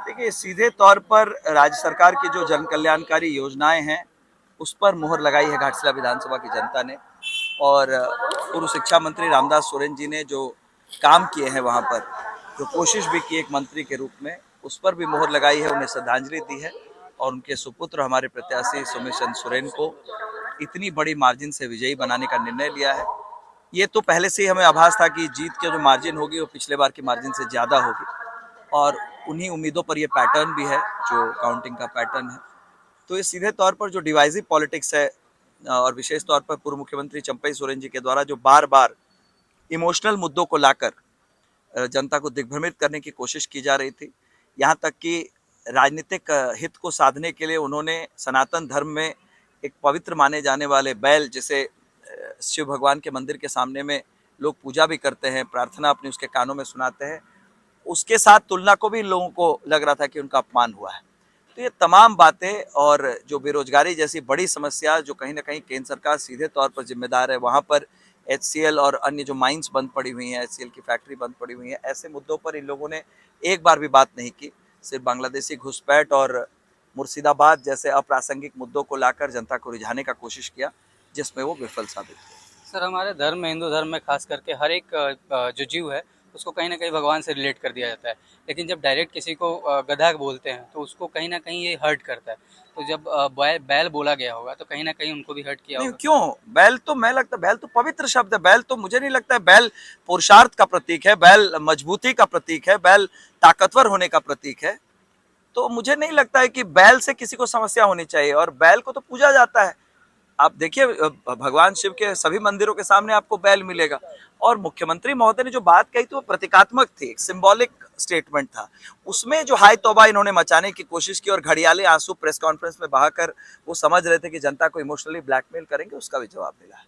देखिए, सीधे तौर पर राज्य सरकार की जो जन कल्याणकारी योजनाएं हैं उस पर मुहर लगाई है घाटशिला विधानसभा की जनता ने। और पूर्व शिक्षा मंत्री रामदास सोरेन जी ने जो काम किए हैं वहां पर, जो कोशिश भी की एक मंत्री के रूप में, उस पर भी मुहर लगाई है, उन्हें श्रद्धांजलि दी है। और उनके सुपुत्र हमारे प्रत्याशी सोमेश चंद्र सोरेन को इतनी बड़ी मार्जिन से विजयी बनाने का निर्णय लिया है। ये तो पहले से ही हमें आभास था कि जीत की जो मार्जिन होगी वो पिछले बार की मार्जिन से ज्यादा होगी। और उन्हीं उम्मीदों पर ये पैटर्न भी है, जो काउंटिंग का पैटर्न है। तो ये सीधे तौर पर जो डिवाइसिव पॉलिटिक्स है, और विशेष तौर पर पूर्व मुख्यमंत्री चंपई सोरेन जी के द्वारा जो बार बार इमोशनल मुद्दों को लाकर जनता को दिग्भ्रमित करने की कोशिश की जा रही थी। यहाँ तक कि राजनीतिक हित को साधने के लिए उन्होंने सनातन धर्म में एक पवित्र माने जाने वाले बैल, जिसे शिव भगवान के मंदिर के सामने में लोग पूजा भी करते हैं, प्रार्थना अपनी उसके कानों में सुनाते हैं, उसके साथ तुलना को भी लोगों को लग रहा था कि उनका अपमान हुआ है। तो ये तमाम बातें और जो बेरोजगारी जैसी बड़ी समस्या, जो कहीं ना कहीं केंद्र सरकार सीधे तौर पर जिम्मेदार है, वहां पर HCL और अन्य जो माइंस बंद पड़ी हुई हैं, HCL की फैक्ट्री बंद पड़ी हुई है, ऐसे मुद्दों पर इन लोगों ने एक बार भी बात नहीं की। सिर्फ बांग्लादेशी घुसपैठ और मुर्शिदाबाद जैसे अप्रासंगिक मुद्दों को लाकर जनता को रिझाने का कोशिश किया, जिसमें वो विफल साबित हुए। सर, हमारे धर्म में, हिंदू धर्म में खास करके हर एक जो जीव है उसको कहीं ना कहीं भगवान से रिलेट कर दिया जाता है। लेकिन जब डायरेक्ट किसी को गधा बोलते हैं तो उसको कहीं ना कहीं ये हर्ट करता है। तो जब बैल बोला गया होगा तो कहीं ना कहीं उनको भी हर्ट किया नहीं, होगा। क्यों? बैल तो मैं लगता, बैल तो पवित्र शब्द है। बैल तो मुझे नहीं लगता है, बैल पुरुषार्थ का प्रतीक है, बैल मजबूती का प्रतीक है, बैल ताकतवर होने का प्रतीक है। तो मुझे नहीं लगता है कि बैल से किसी को समस्या होनी चाहिए, और बैल को तो पूजा जाता है। आप देखिए, भगवान शिव के सभी मंदिरों के सामने आपको बैल मिलेगा। और मुख्यमंत्री महोदय ने जो बात कही थी वो प्रतीकात्मक थी, एक सिंबॉलिक स्टेटमेंट था। उसमें जो हाय तौबा इन्होंने मचाने की कोशिश की और घड़ियाले आंसू प्रेस कॉन्फ्रेंस में बहाकर वो समझ रहे थे कि जनता को इमोशनली ब्लैकमेल करेंगे, उसका भी जवाब मिला है।